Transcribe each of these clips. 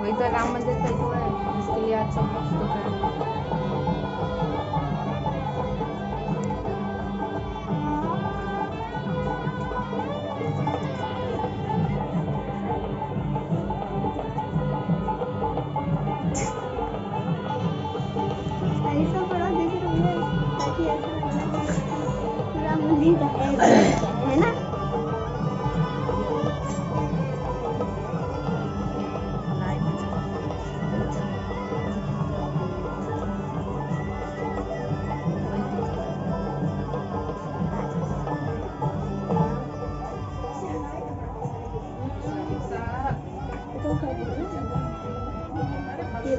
वही तो राम मंदिर का जो है, इसके लिए आज सब कुछ तो कर रहे हैं। ऐसा पड़ा देख रही है ताकि ऐसा लगना कि पूरा मंदिर है ना। तो कर ये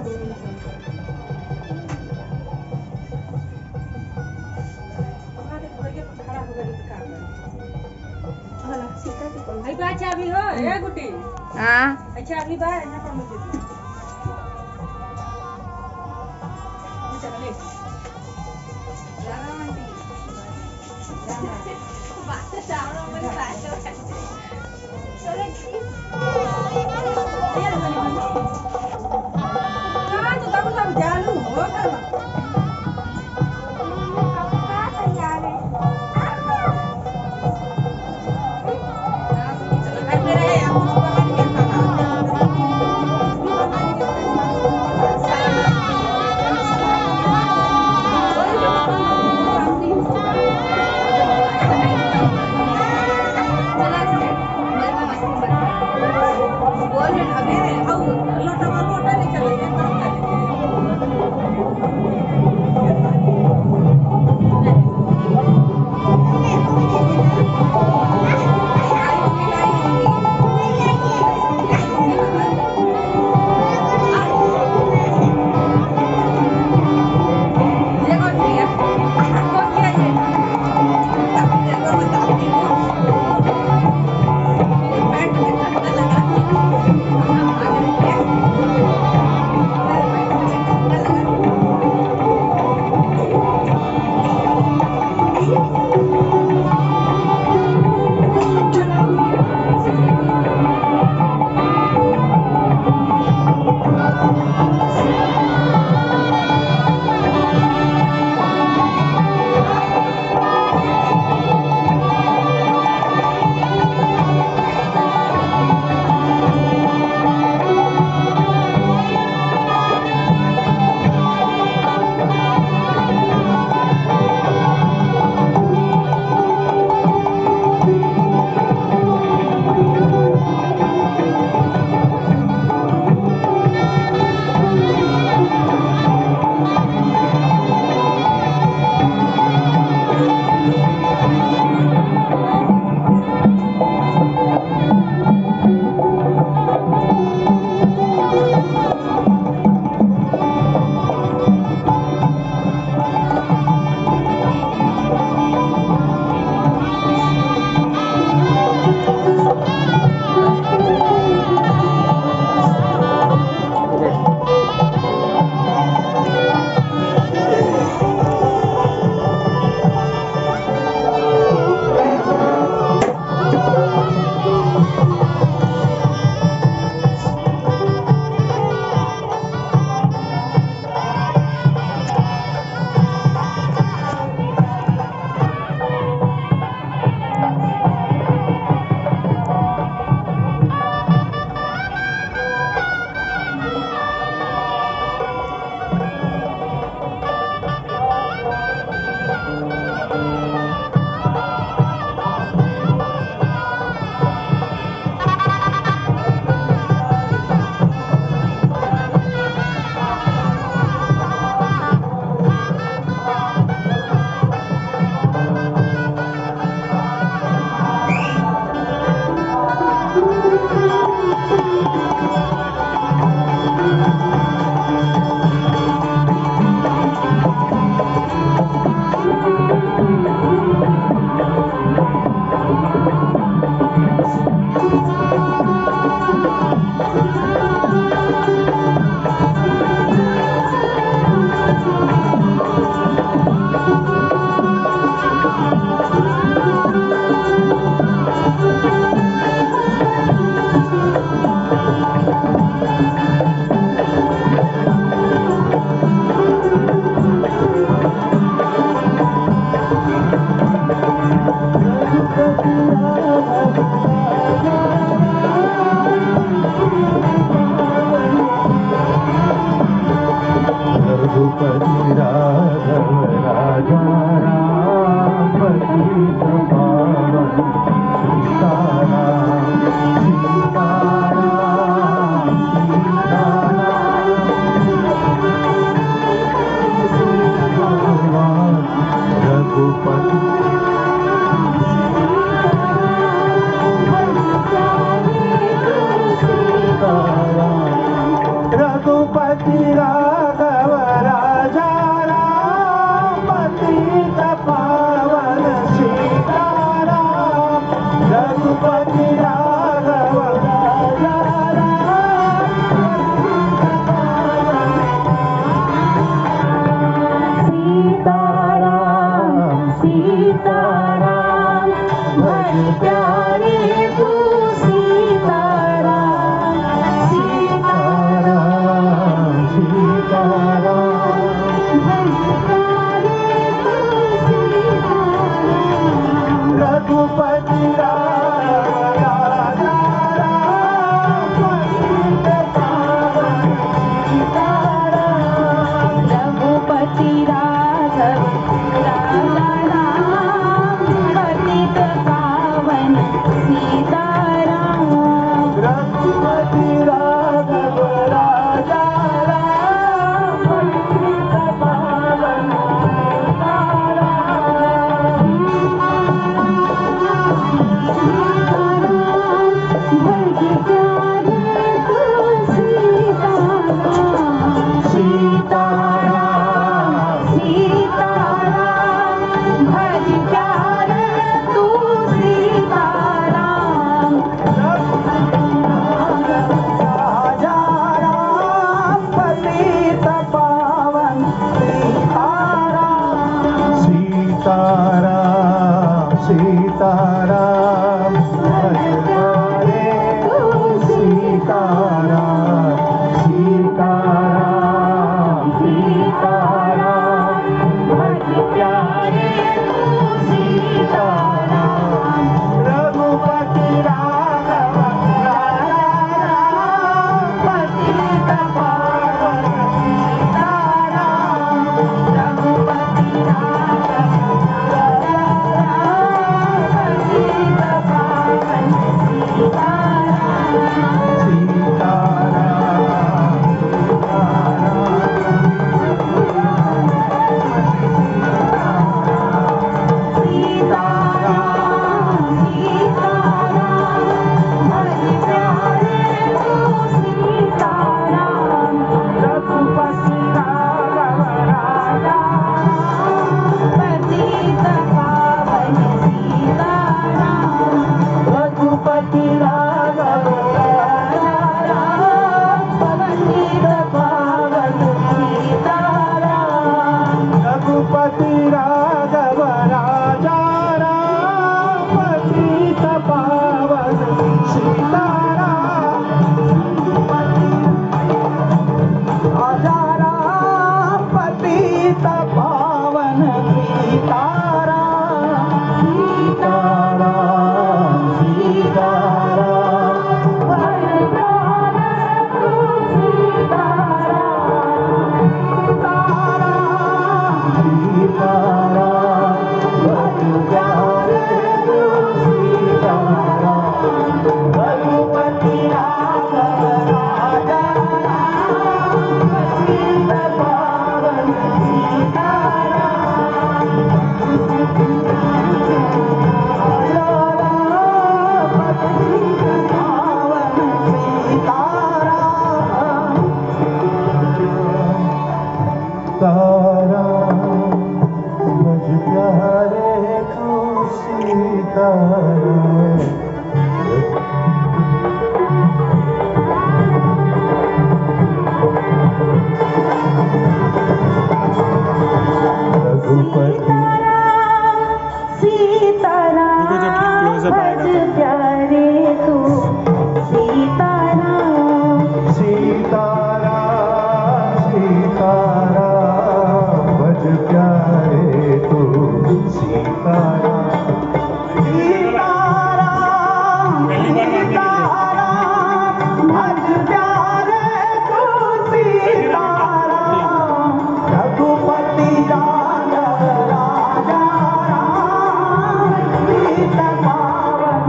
सीता की कौन आई बात चाबी हो ए गुटी हाँ अच्छा अभी बाहर ना पर मुझे चले लगा मंटी बात सामने में बात चलो कहां तो तब जालू हो कर रघुपति राघव राजा राम पतित पावन सीताराम रघुपति राघव राजा राम सीताराम भज प्यारे तू सीताराम सीताराम सीताराम भज प्यारे तू सीताराम रघुपति राघव राजा राम पतित पावन सीताराम रघुपति राघव राजा राम पतित पावन सीताराम रघुपति राघव राजा राम पतित पावन सीताराम सीताराम भज प्यारे तू सीताराम राजा राम पतित पावन सीताराम सीताराम सीताराम भज प्यारे तू सीताराम सीताराम सीताराम भज प्यारे तू सीताराम रघुपति राघव राजा राम पतित पावन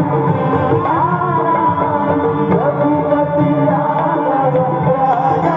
सीताराम रघुपति राघव राजा राम पतित पावन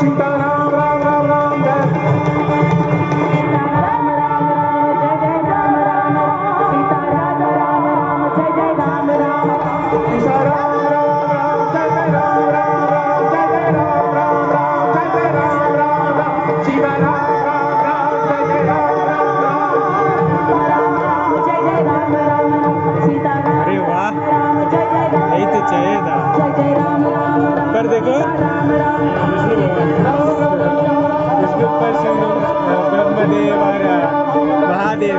सीताराम राम राम राम जय सीताराम राम राम जय जय राम राम राम जय जय राम राम राम जय जय राम राम राम सीताराम राम राम जय जय राम राम राम अरे वाह, यही तो चाहिए था। पर देखो इसके ऊपर ब्रह्मदेव और महादेव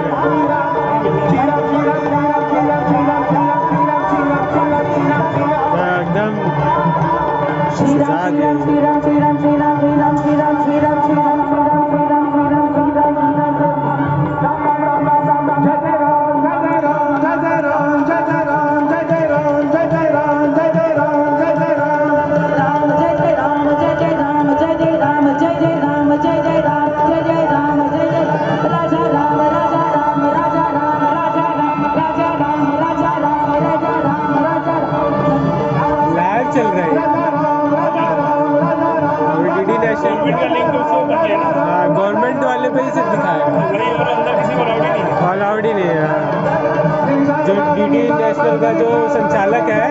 एकदम लाइव चल रहा है। डीडी नेशनल गवर्नमेंट वाले पे ही सिर्फ दिखाएगा, अलाउड ही नहीं है। जो डीडी नेशनल का जो संचालक है,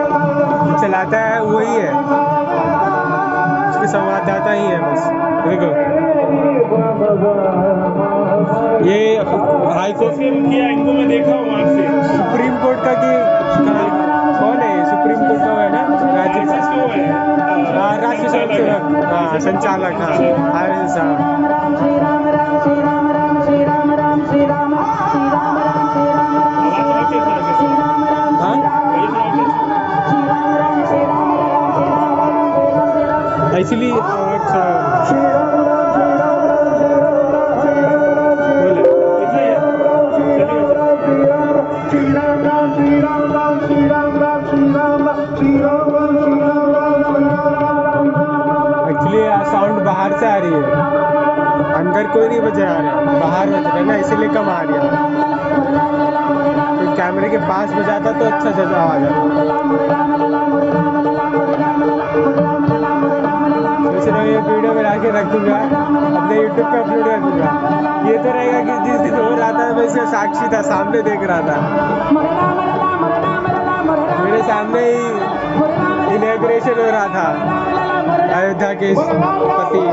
जो चलाता है वही है, उसके संवाददाता ही है बस। देखो ये हाई कोर्ट इनको मैं देखा हूँ वहाँ से। सुप्रीम कोर्ट का कि कौन है? सुप्रीम कोर्ट का है ना, राष्ट्रीय स्वयं सेवक, हाँ संचालक, हाँ आर साहब। एक्चुअली एक्चुअली साउंड बाहर से आ रही है, अंदर कोई नहीं बजा रहा है, बाहर बज रहा है ना, इसीलिए कम आ रही है। तो कैमरे के पास बजाता तो अच्छा जगह आवाज आता। सोच रहा हूँ ये वीडियो में लाके रख दूंगा, अपने यूट्यूब पे अपलोड कर दूंगा। ये तो रहेगा कि जिस दिन हो रहा था वैसे साक्षी था, सामने देख रहा था, मेरे सामने ही इनॉग्रेशन हो रहा था अयोध्या के पति।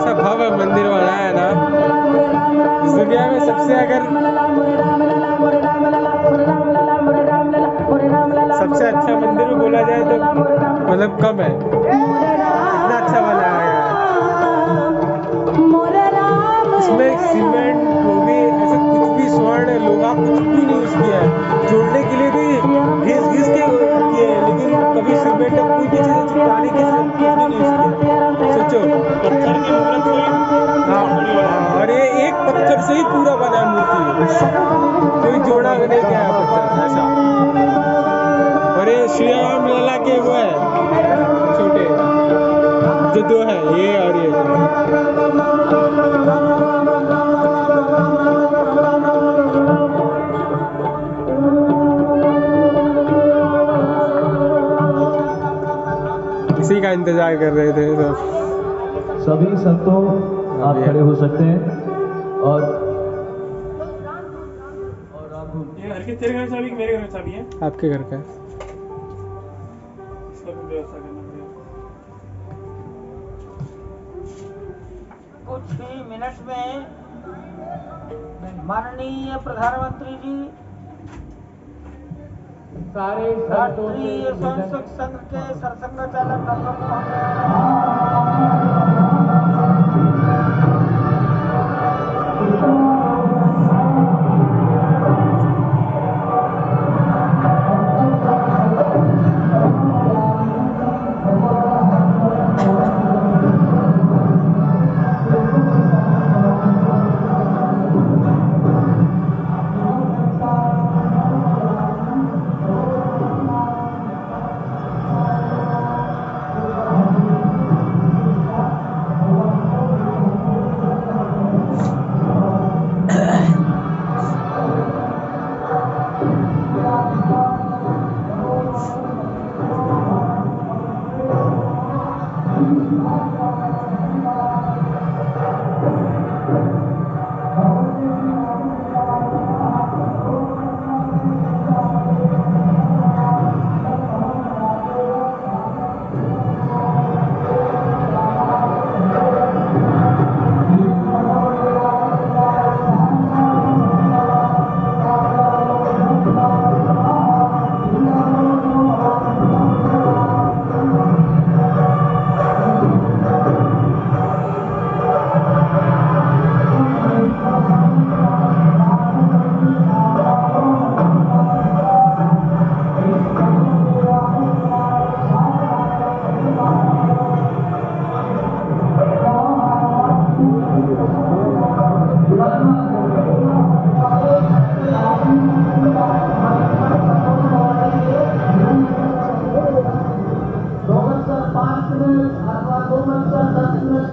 सब भव्य मंदिर बनाया ना इस दुनिया में, सबसे सबसे अच्छा मंदिर बोला जाए तो मतलब कम है, इतना अच्छा बनाया गया है। इसमें सीमेंट वो भी ऐसा कुछ भी स्वर्ण लोहा कुछ भी नहीं यूज किया है, जोड़ने के लिए भी घिस घिस के किए हैं, लेकिन कभी सीमेंट कोई भी चीज़ चिपकाने की कुछ भी नहीं यूज किया। सोचो पत्थर की मूर्त कोई हाँ, और ये एक पत्थर से ही पूरा बना मूर्ति है, कोई जोड़ा नहीं गया है पत्थर ऐसा। और ये श्री राम लला के वो है छोटे, जो दो है ये और ये। इसी का इंतजार कर रहे थे सब। सभी संतों आप खड़े हो सकते हैं और ये घर के तेरे घर में चाबी कि मेरे घर में चाबी है? आपके घर का है। इसका भी व्यवस्था करना पड़ेगा। कुछ ही मिनट में माननीय प्रधानमंत्री जी सारे राष्ट्रीय स्वयंसेवक संघ के सरसंघ चालक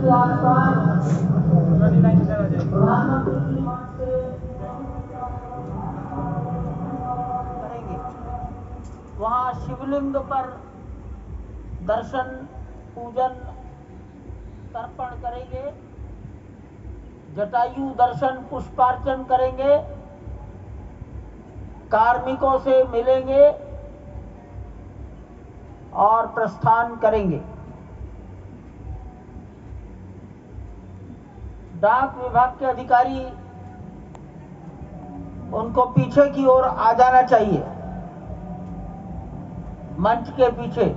के आसपास प्रधानमंत्री जी वहां से करेंगे। वहां शिवलिंग पर दर्शन पूजन तर्पण करेंगे, जटायु दर्शन पुष्पार्चन करेंगे, कार्मिकों से मिलेंगे और प्रस्थान करेंगे। डाक विभाग के अधिकारी उनको पीछे की ओर आ जाना चाहिए, मंच के पीछे।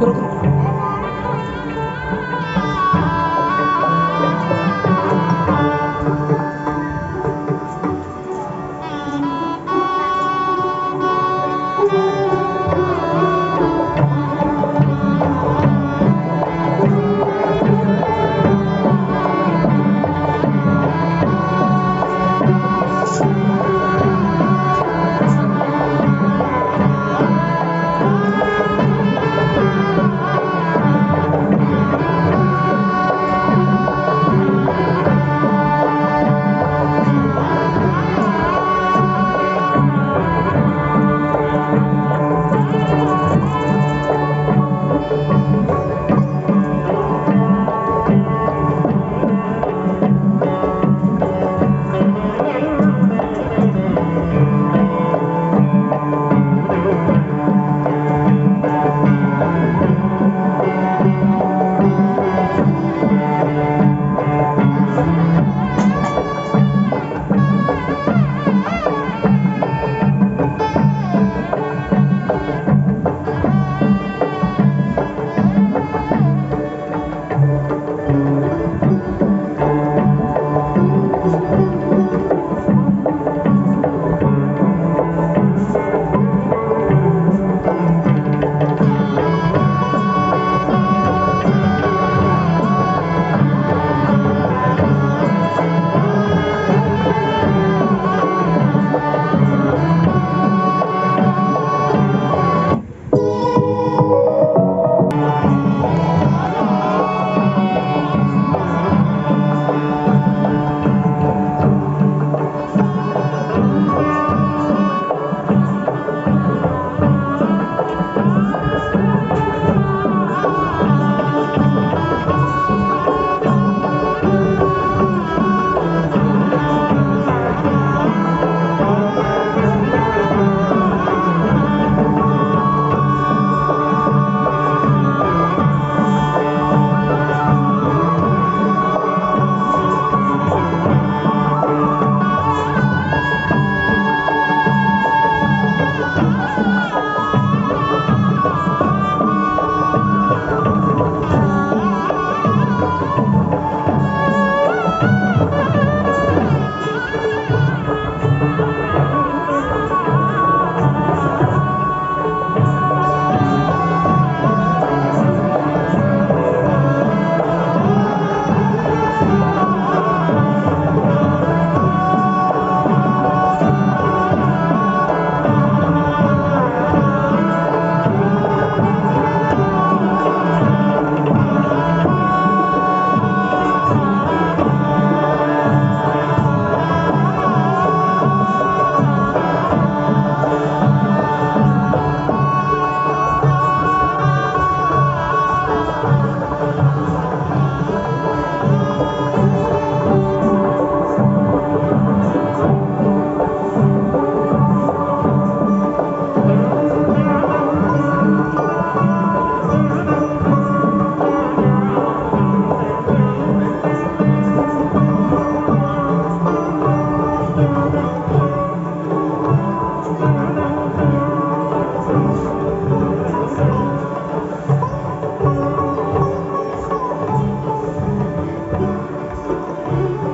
रुको रुको रुको।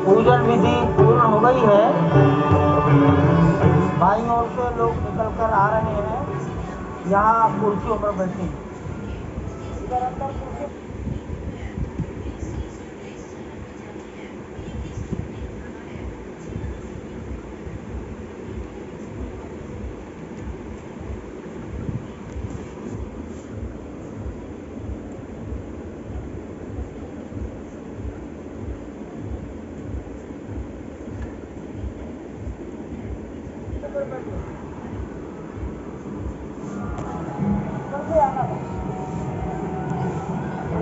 पूजन विधि पूर्ण हो गई है। बाईं ओर से लोग निकल कर आ रहे हैं, यहाँ कुर्सियों पर बैठे हैं। इधर अंदर कुर्सी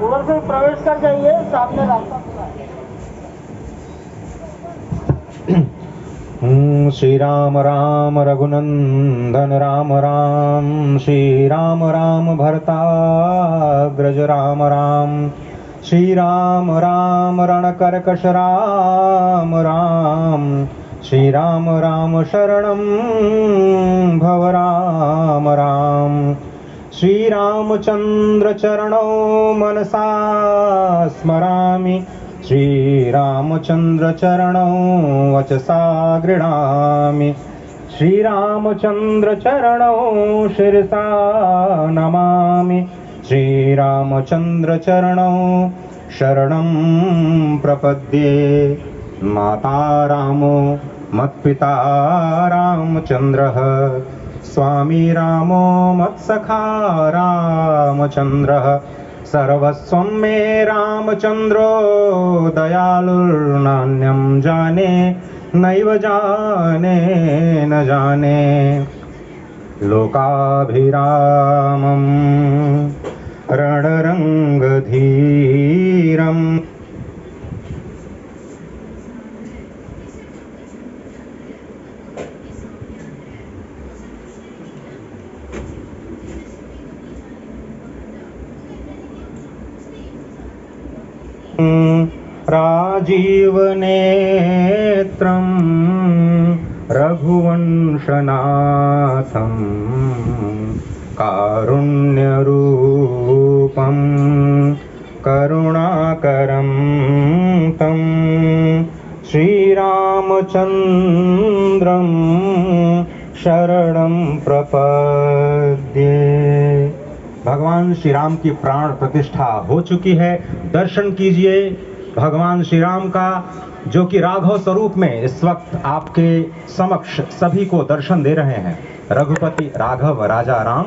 उधर से प्रवेश कर जाइए, सामने रास्ता खुला है। श्री राम राम रघुनंदन राम राम, श्री राम राम भरताग्रज राम राम, श्री राम राम रणकर्कश राम राम, श्री राम राम शरणं भव राम राम, श्रीरामचन्द्र चरणौ मनसा स्मरामि श्रीरामचन्द्र चरणौ वचसा गृह्णामि श्रीरामचन्द्र चरणौ शिरसा नमामि श्रीरामचन्द्र चरणौ शरणं प्रपद्ये माता रामो मत्पिता रामचन्द्रः स्वामी रामो मत्सखा रामचन्द्रः सर्वस्वं मे रामचन्द्रो दयालुर्नान्यं जाने नैव जाने न जाने लोकाभिरामं रणरङ्गधीरम् राजीवनेत्रं रघुवंशनाथं कारुण्यरूपं करुणाकरं तं श्रीरामचन्द्रं शरणं प्रपद्ये। भगवान श्री राम की प्राण प्रतिष्ठा हो चुकी है। दर्शन कीजिए भगवान श्री राम का, जो कि राघव स्वरूप में इस वक्त आपके समक्ष सभी को दर्शन दे रहे हैं। रघुपति राघव राजा राम,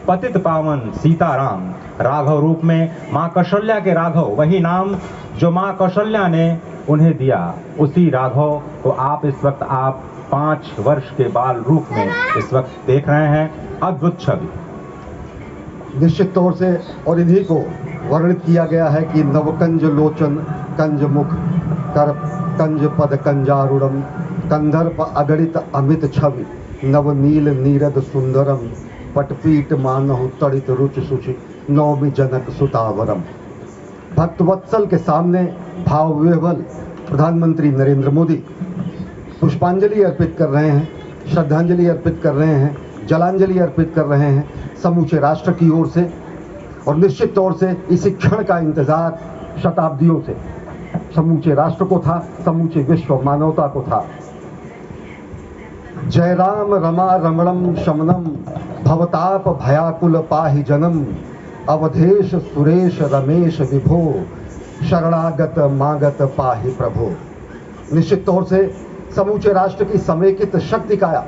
पतित पावन सीताराम। राघव रूप में माँ कौशल्या के राघव, वही नाम जो माँ कौशल्या ने उन्हें दिया, उसी राघव को आप इस वक्त 5 वर्ष के बाल रूप में इस वक्त देख रहे हैं। अद्भुत छवि। निश्चित तौर से और इन्हीं को वर्णित किया गया है कि नवकंज लोचन कंज मुख कर कंज पद कंजारूढ़म कंधर्प अगणित अमित छवि नवनील नीरद सुंदरम पटपीट मानहु तड़ित रुच सुचि नौमि जनक सुतावरम। भक्तवत्सल के सामने भाव विह्वल प्रधानमंत्री नरेंद्र मोदी पुष्पांजलि अर्पित कर रहे हैं, श्रद्धांजलि अर्पित कर रहे हैं, जलांजलि अर्पित कर रहे हैं समूचे राष्ट्र की ओर से। और निश्चित तौर से इसी क्षण का इंतजार शताब्दियों से समूचे राष्ट्र को था, समूचे विश्व मानवता को था। जय राम रमा रमणम शमनम भवताप भयाकुल पाहि जनम अवधेश सुरेश रमेश विभो शरणागत मागत पाहि प्रभो। निश्चित तौर से समूचे राष्ट्र की समेकित शक्ति का,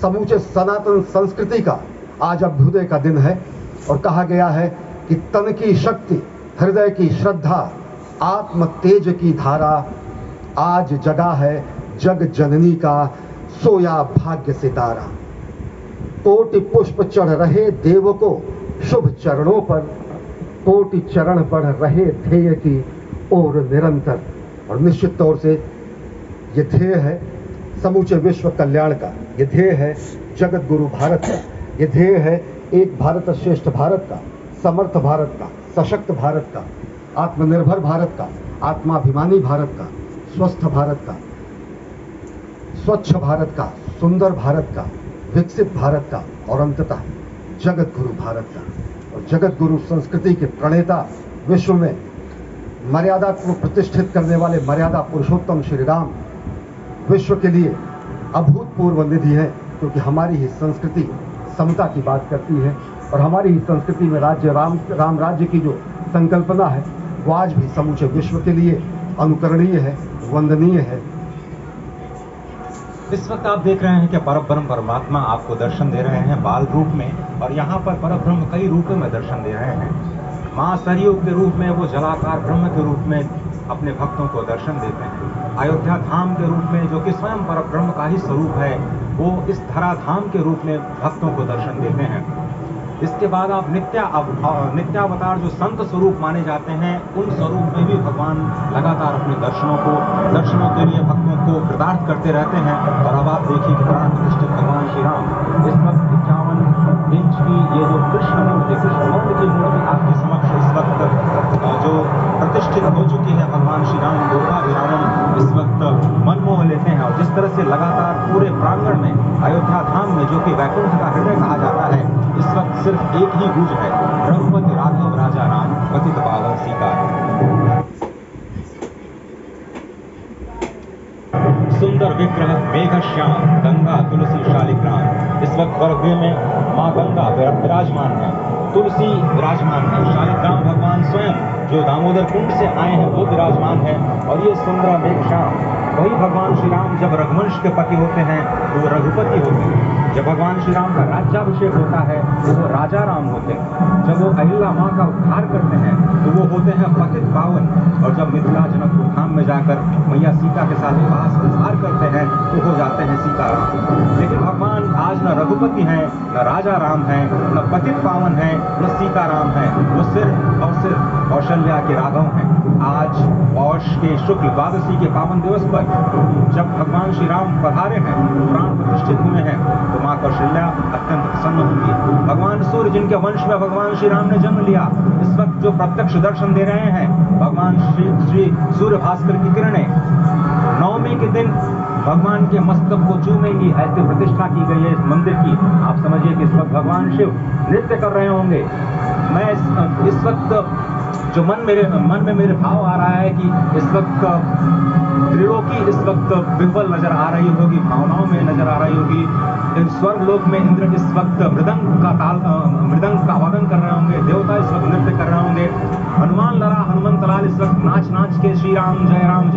समूचे सनातन संस्कृति का आज अभ्युदय का दिन है। और कहा गया है कि तन की शक्ति, हृदय की श्रद्धा, आत्म तेज की धारा आज जगा है जग जननी का सोया भाग्य सितारा। कोटि पुष्प चढ़ रहे देव को शुभ चरणों पर, कोटि चरण बढ़ रहे ध्येय की ओर निरंतर। और निश्चित तौर से ये ध्येय है समूचे विश्व कल्याण का, ये ध्येय है जगत गुरु भारत का, ये ध्येय है एक भारत श्रेष्ठ भारत का, समर्थ भारत का, सशक्त भारत का, आत्मनिर्भर भारत का, आत्माभिमानी भारत का, स्वस्थ भारत का, स्वच्छ भारत का, सुंदर भारत का, विकसित भारत का और अंततः जगत गुरु भारत का। और जगत गुरु संस्कृति के प्रणेता, विश्व में मर्यादा को प्रतिष्ठित करने वाले मर्यादा पुरुषोत्तम श्री राम विश्व के लिए अभूतपूर्व निधि है, क्योंकि हमारी ही संस्कृति समता की बात करती है और हमारी ही संस्कृति में राज्य राम राज्य की जो संकल्पना है वो आज भी समूचे विश्व के लिए अनुकरणीय है, वंदनीय है। इस वक्त आप देख रहे हैं कि परब्रह्म परमात्मा आपको दर्शन दे रहे हैं बाल रूप में, और यहाँ पर परब्रह्म कई रूपों में दर्शन दे रहे हैं। माँ सरयू के रूप में वो जलाकार ब्रह्म के रूप में अपने भक्तों को दर्शन देते हैं। अयोध्या धाम के रूप में, जो कि स्वयं परब्रह्म का ही स्वरूप है, वो इस धरा धाम के रूप में भक्तों को दर्शन देते हैं। इसके बाद आप नित्यावतार जो संत स्वरूप माने जाते हैं, उन स्वरूप में भी भगवान लगातार अपने दर्शनों के लिए भक्तों को कृतार्थ करते रहते हैं। और अब आप देखिए कि प्राण प्रतिष्ठित भगवान श्री राम इस वक्त 51 इंच की ये जो कृष्ण मूर्ति की मूर्ति आपके समक्ष इस वक्त जो प्रतिष्ठित हो चुकी है, भगवान श्री राम दुर्गा विरामम इस वक्त मनमोह लेते हैं। और जिस तरह से लगातार पूरे प्रांगण में अयोध्या धाम में, जो कि वैकुंठ का हृदय कहा जाता है, इस वक्त सिर्फ एक ही गूंज है, रघुपति राघव राजा राम पतित पावन सीताराम। सुंदर विग्रह मेघ श्याम गंगा तुलसी शालिग्राम। इस वक्त गर्भगृह में माँ गंगा विराजमान है, तुलसी विराजमान है, शालिग्राम भगवान स्वयं जो दामोदर कुंड से आए हैं वो विराजमान है। और ये सुंदर मेघ श्याम वही भगवान श्री राम जब रघुवंश के पति होते हैं तो वो रघुपति होते हैं, जब भगवान श्री राम का राज्याभिषेक होता है तो वो राजा राम होते हैं, जब वो अहिल्या माँ का उद्धार करते हैं तो वो होते हैं पतित पावन, और जब मिथिला जनकपुर धाम में जाकर मैया सीता के साथ विवाह करते हैं तो हो जाते हैं सीताराम। लेकिन भगवान आज न रघुपति हैं, न राजा राम हैं, न पतित पावन हैं, न सीताराम हैं, वो सिर्फ और सिर्फ कौशल्या के राघव हैं। आज पौष के शुक्ल द्वादशी के पावन दिवस पर जब भगवान श्री राम पधारे हैं, प्राण प्रतिष्ठित हुए हैं, तो माँ कौशल्या अत्यंत प्रसन्न होंगी। भगवान सूर्य जिनके वंश में भगवान श्री राम ने जन्म लिया, इस वक्त जो प्रत्यक्ष दर्शन दे रहे हैं, भगवान श्री सूर्य भास्कर की किरणें नवमी के दिन भगवान के मस्तक को चूमेंगी, ऐसी प्रतिष्ठा की गई है इस मंदिर की। आप समझिए कि इस वक्त भगवान शिव नृत्य कर रहे होंगे। मैं इस वक्त जो मन में मेरे भाव आ रहा है कि इस वक्त त्रिलोकी इस वक्त विह्वल नजर आ रही होगी, भावनाओं में नजर आ रही होगी। स्वर्ग लोक में इंद्र इस वक्त मृदंग का वादन कर रहे होंगे, देवता इस वक्त नृत्य कर रहे होंगे, हनुमान लला हनुमंत लाल इस वक्त नाच नाच के श्री राम जय राम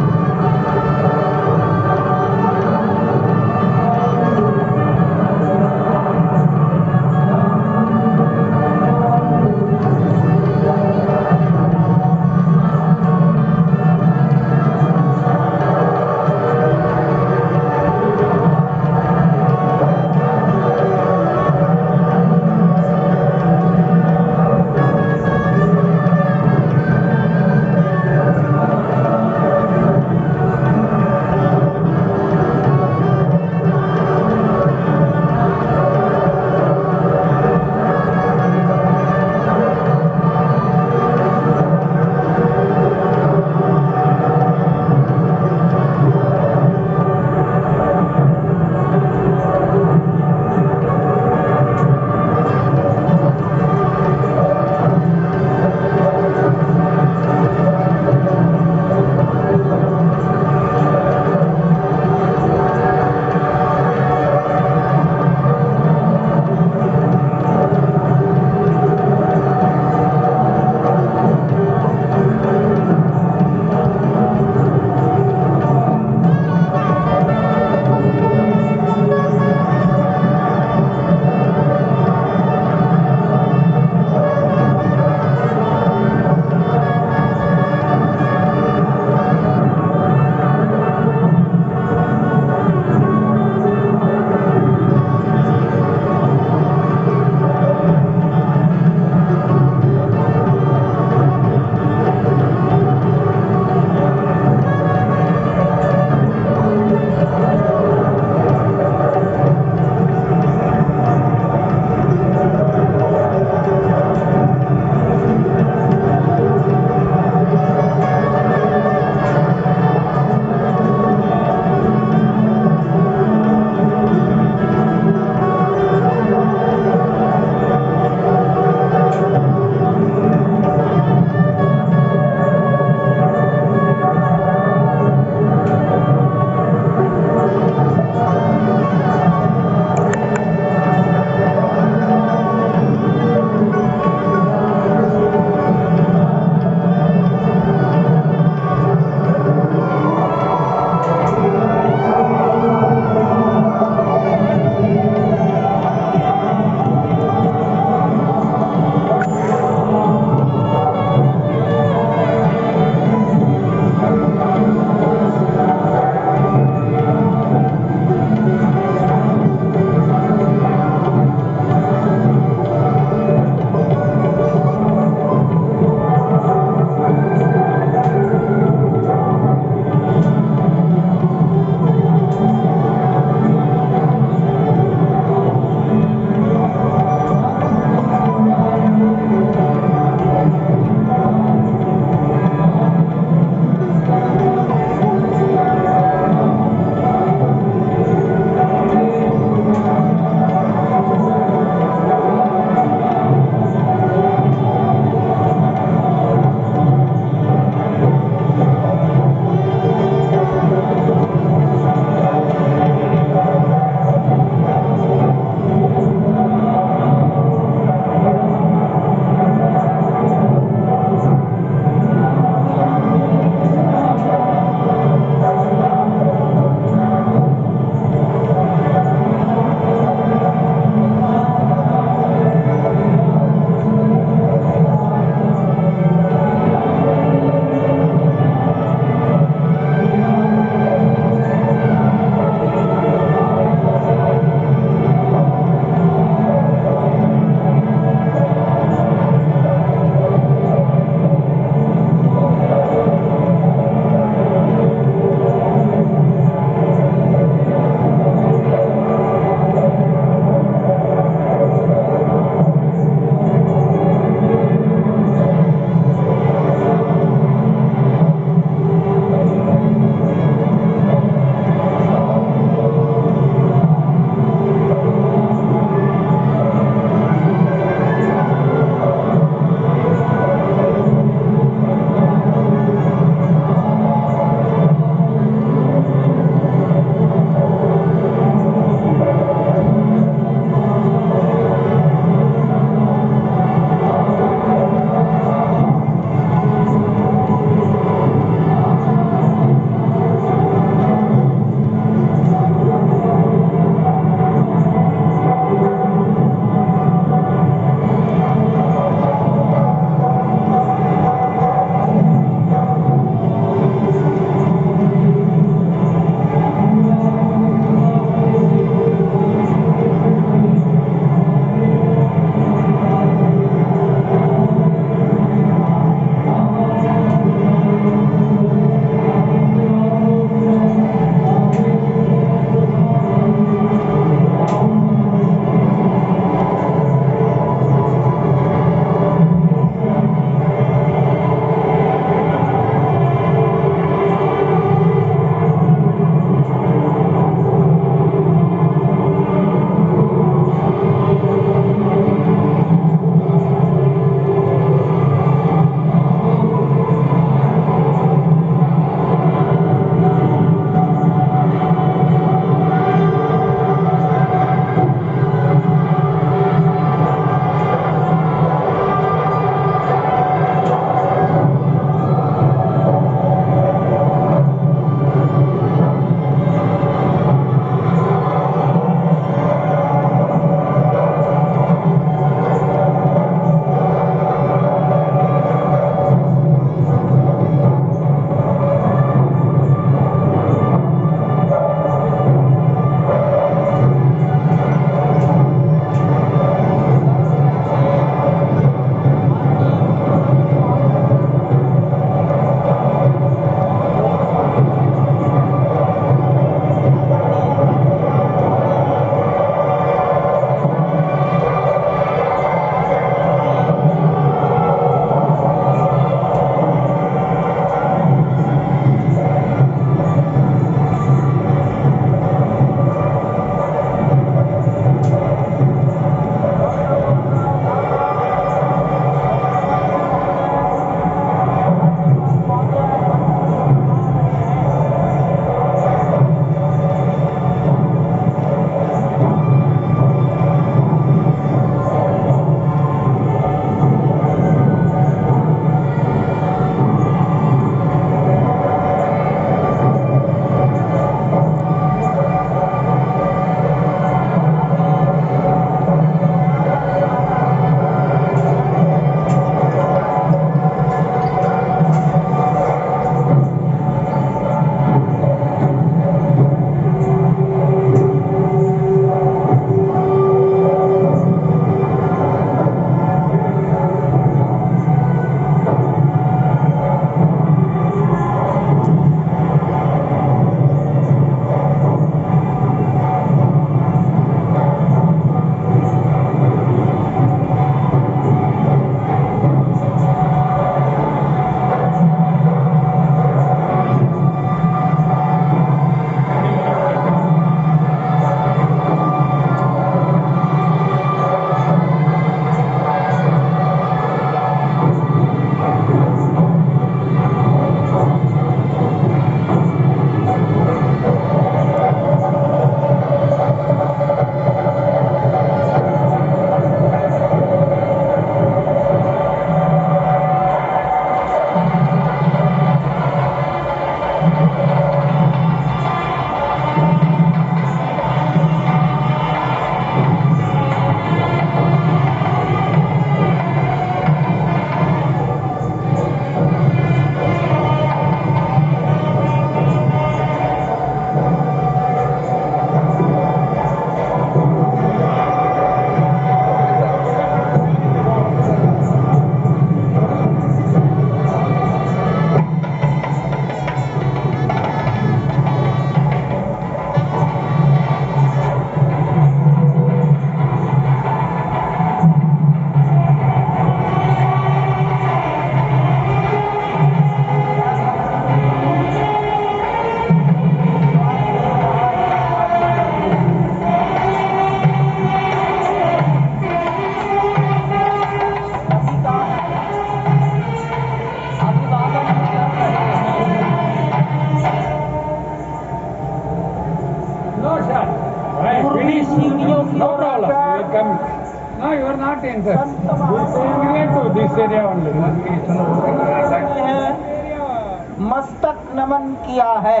मस्तक नमन किया है।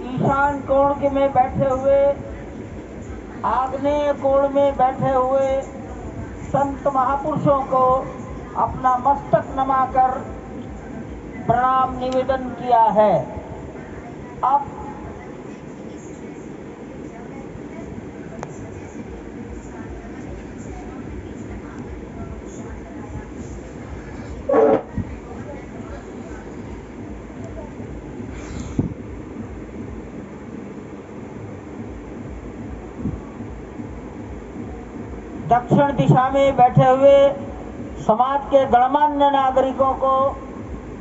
ईशान कोण में बैठे हुए, आग्नेय कोण में बैठे हुए संत महापुरुषों को अपना मस्तक नमाकर प्रणाम निवेदन किया है। अब दक्षिण दिशा में बैठे हुए समाज के गणमान्य नागरिकों को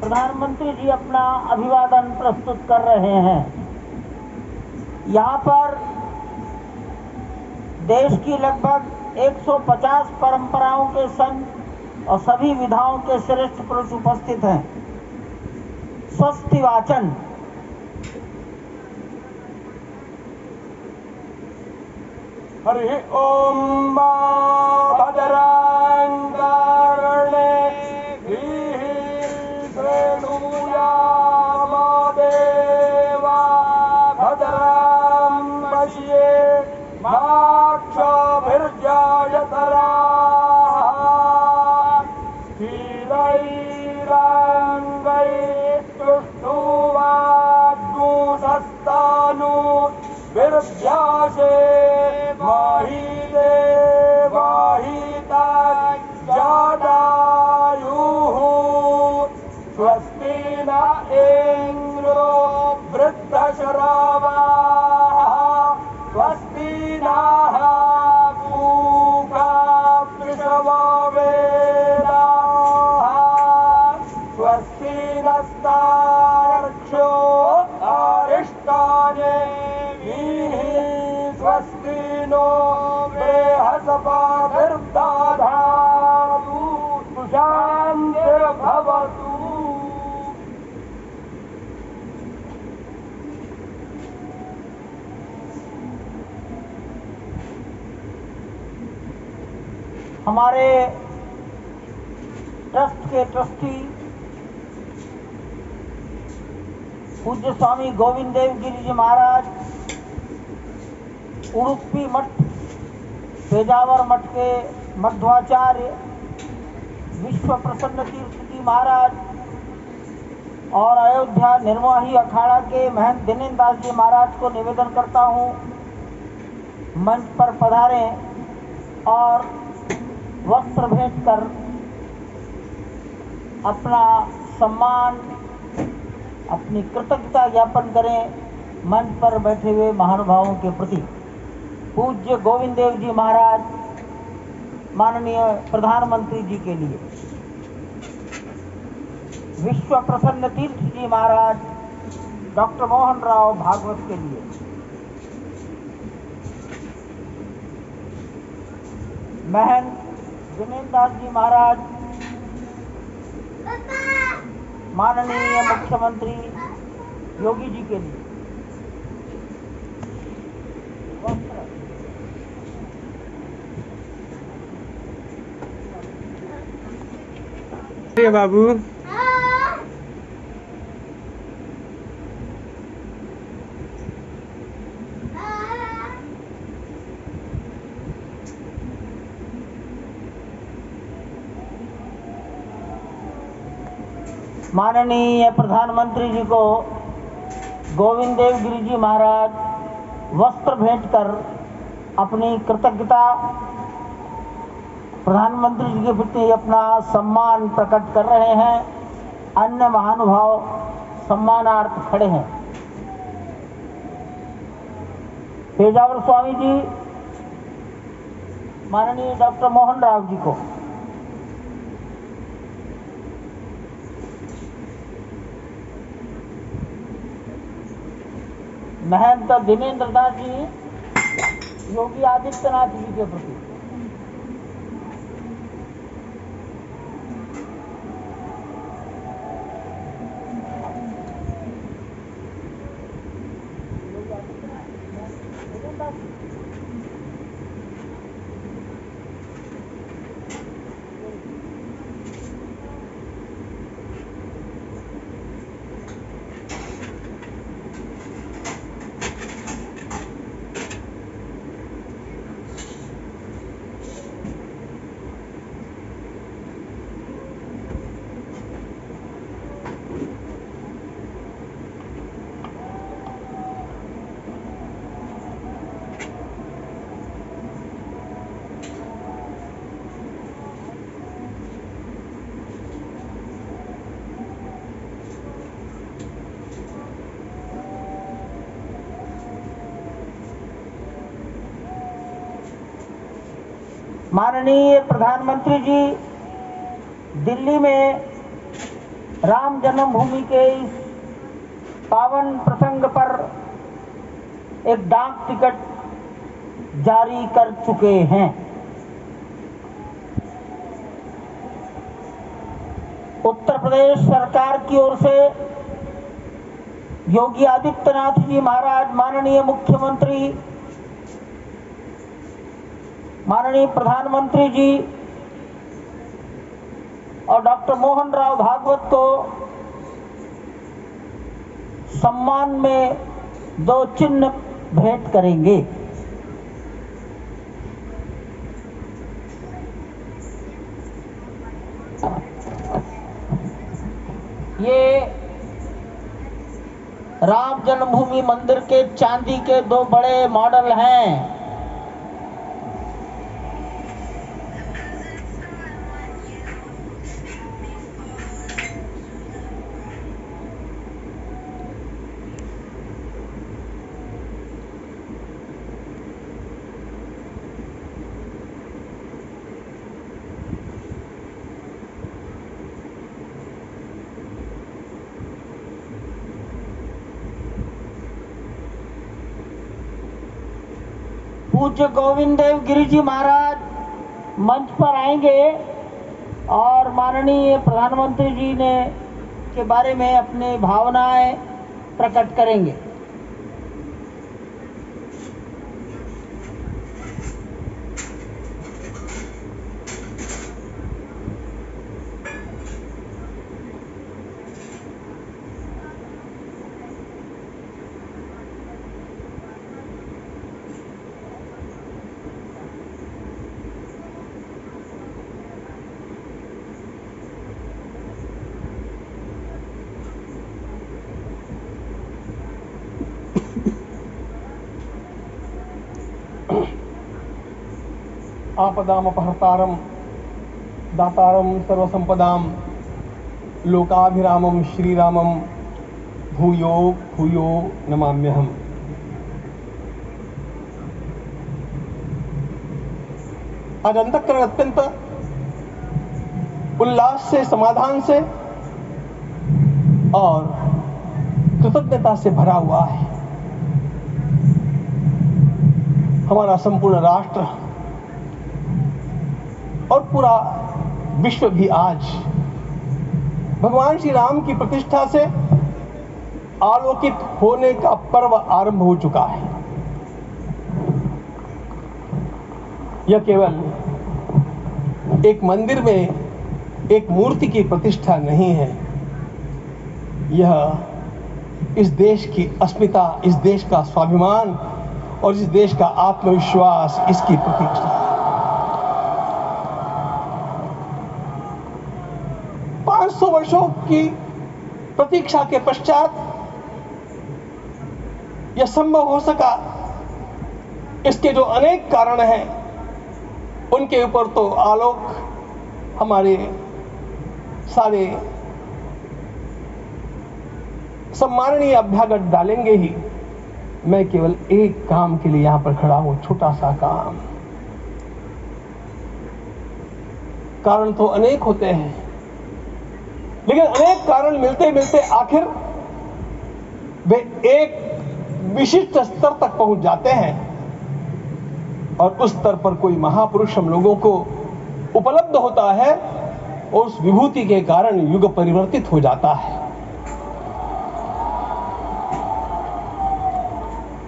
प्रधानमंत्री जी अपना अभिवादन प्रस्तुत कर रहे हैं। यहाँ पर देश की लगभग 150 परंपराओं के संत और सभी विधाओं के श्रेष्ठ पुरुष उपस्थित हैं। स्वस्ति वाचन हरि ओम भद्रं कर्णेभिः शृणुयाम देवा भद्रं पश्येमाक्षभिर्जयतराः स्थिरैरङ्गैस्तुष्टुवाग्नुसस्तानु विर्भ्यासे जादायुः स्वस्ति न इंद्रो वृद्धशरावाः स्वस्ति नः पूषा वृषभवेदाः स्वस्ति नस्तार्क्ष्यो अरिष्टानेमिः स्वस्ति नो बृहस्पतिर्दधातु शान्तिर्भवतु। हमारे ट्रस्ट के ट्रस्टी पूज्य स्वामी गोविंद देव गिरि जी महाराज उड़ुपी मठ, पेजावर मठ के मध्वाचार्य विश्व प्रसन्न तीर्थ जी महाराज और अयोध्या निर्मोही अखाड़ा के महंत दिनेन्द्र दास जी महाराज को निवेदन करता हूँ मंच पर पधारें और वस्त्र भेंट कर अपना सम्मान, अपनी कृतज्ञता ज्ञापन करें मंच पर बैठे हुए महानुभावों के प्रति। पूज्य गोविंद देव जी महाराज माननीय प्रधानमंत्री जी के लिए, विश्व प्रसन्न तीर्थ जी महाराज डॉक्टर मोहन राव भागवत के लिए, महंत दिनेन्द्र दास जी महाराज माननीय मुख्यमंत्री योगी जी के लिए, बाबू माननीय प्रधानमंत्री जी को गोविंद देव गिरि जी महाराज वस्त्र भेंट कर अपनी कृतज्ञता प्रधानमंत्री जी के प्रति अपना सम्मान प्रकट कर रहे हैं। अन्य महानुभाव सम्मानार्थ खड़े हैं। पेजावर स्वामी जी माननीय डॉक्टर मोहन राव जी को, महंत दिनेन्द्र दास जी योगी आदित्यनाथ जी के प्रति, माननीय प्रधानमंत्री जी दिल्ली में राम जन्मभूमि के इस पावन प्रसंग पर एक डाक टिकट जारी कर चुके हैं। उत्तर प्रदेश सरकार की ओर से योगी आदित्यनाथ जी महाराज, माननीय मुख्यमंत्री, माननीय प्रधानमंत्री जी और डॉक्टर मोहन राव भागवत को सम्मान में 2 चिन्ह भेंट करेंगे। ये राम जन्मभूमि मंदिर के चांदी के 2 बड़े मॉडल हैं। पूज्य गोविंद देव गिरि जी महाराज मंच पर आएंगे और माननीय प्रधानमंत्री जी ने के बारे में अपनी भावनाएं प्रकट करेंगे। आपदामपहर्तारं दातारं सर्वसंपदां लोकाभिरामं श्रीरामं भूयो भूयो नमाम्यहम्। आज अंतःकरण अत्यंत उल्लास से, समाधान से और कृतज्ञता से भरा हुआ है। हमारा संपूर्ण राष्ट्र और पूरा विश्व भी आज भगवान श्री राम की प्रतिष्ठा से आलोकित होने का पर्व आरंभ हो चुका है। यह केवल एक मंदिर में एक मूर्ति की प्रतिष्ठा नहीं है, यह इस देश की अस्मिता, इस देश का स्वाभिमान और इस देश का आत्मविश्वास, इसकी प्रतीक्षा है। 500 वर्षों की प्रतीक्षा के पश्चात यह संभव हो सका। इसके जो अनेक कारण हैं उनके ऊपर तो आलोक हमारे सारे सम्माननीय अभ्यागत डालेंगे ही। मैं केवल एक काम के लिए यहां पर खड़ा हूं, छोटा सा काम। कारण तो अनेक होते हैं, लेकिन अनेक कारण मिलते मिलते आखिर वे एक विशिष्ट स्तर तक पहुंच जाते हैं और उस स्तर पर कोई महापुरुष हम लोगों को उपलब्ध होता है और उस विभूति के कारण युग परिवर्तित हो जाता है।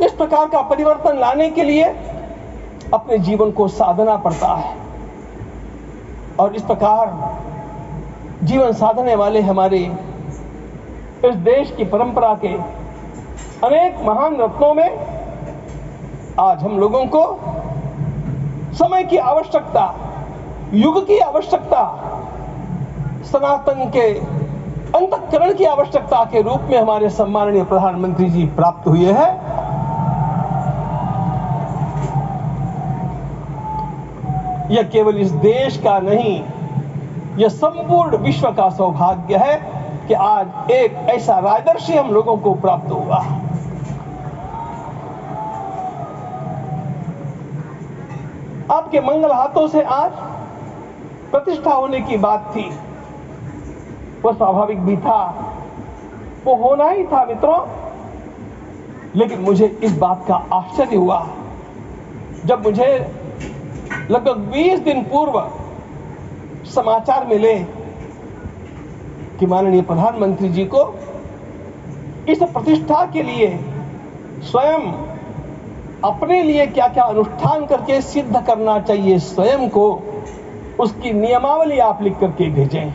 इस प्रकार का परिवर्तन लाने के लिए अपने जीवन को साधना पड़ता है और इस प्रकार जीवन साधने वाले हमारे इस देश की परंपरा के अनेक महान रत्नों में आज हम लोगों को समय की आवश्यकता, युग की आवश्यकता, सनातन के अंतःकरण की आवश्यकता के रूप में हमारे सम्माननीय प्रधानमंत्री जी प्राप्त हुए हैं। यह केवल इस देश का नहीं, यह संपूर्ण विश्व का सौभाग्य है कि आज एक ऐसा राजर्षि हम लोगों को प्राप्त हुआ। आपके मंगल हाथों से आज प्रतिष्ठा होने की बात थी, वो स्वाभाविक भी था, वो होना ही था मित्रों। लेकिन मुझे इस बात का आश्चर्य हुआ जब मुझे लगभग 20 दिन पूर्व समाचार मिले कि माननीय प्रधानमंत्री जी को इस प्रतिष्ठा के लिए स्वयं अपने लिए क्या क्या अनुष्ठान करके सिद्ध करना चाहिए स्वयं को, उसकी नियमावली आप लिख करके भेजें।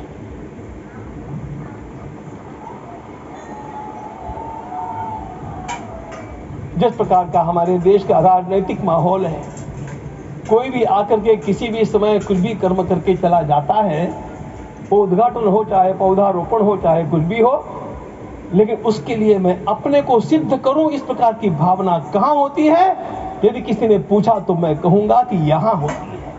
जिस प्रकार का हमारे देश का राजनीतिक माहौल है, कोई भी आकर के किसी भी समय कुछ भी कर्म करके चला जाता है, वो उद्घाटन हो चाहे पौधारोपण हो चाहे कुछ भी हो, लेकिन उसके लिए मैं अपने को सिद्ध करूं, इस प्रकार की भावना कहां होती है? यदि किसी ने पूछा तो मैं कहूंगा कि यहां होती है।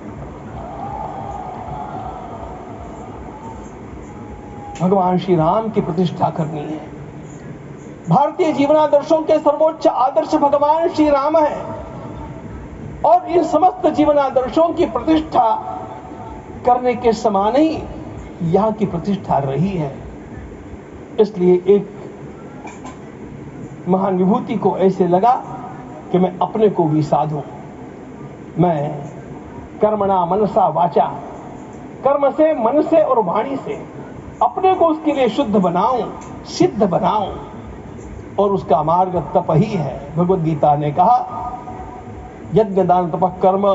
भगवान श्री राम की प्रतिष्ठा करनी है। भारतीय जीवनादर्शों के सर्वोच्च आदर्श भगवान श्री राम है और इन समस्त जीवनादर्शों की प्रतिष्ठा करने के समान ही यहां की प्रतिष्ठा रही है। इसलिए एक महान विभूति को ऐसे लगा कि मैं अपने को भी साधूं, मैं कर्मणा मनसा वाचा, कर्म से, मन से और वाणी से अपने को उसके लिए शुद्ध बनाऊं, सिद्ध बनाऊं, और उसका मार्ग तप ही है। भगवद गीता ने कहा यज्ञ दान तप कर्म